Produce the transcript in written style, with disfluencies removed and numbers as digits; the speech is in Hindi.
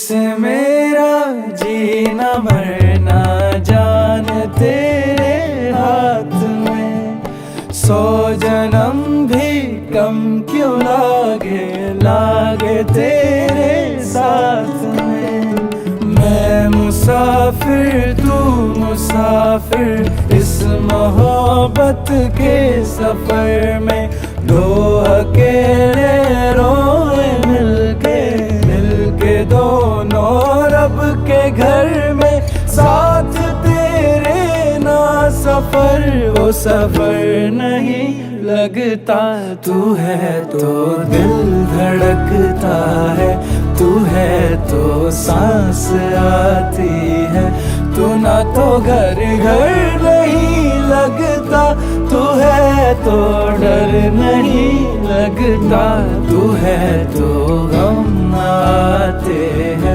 से मेरा जीना मरना जान तेरे हाथ में, 100 जन्म भी कम क्यों लागे तेरे साथ में। मैं मुसाफिर तू मुसाफिर इस मोहब्बत के सफर में, दो अकेले रोए मिलके दोनों रब के घर में, साथ तेरे ना सफर वो सफर नहीं लगता। तू है तो दिल धड़कता है, तू है तो सांस आती है, तू ना तो घर नहीं लगता, तू है तो डर नहीं लगता, तू है तो गम आते हैं।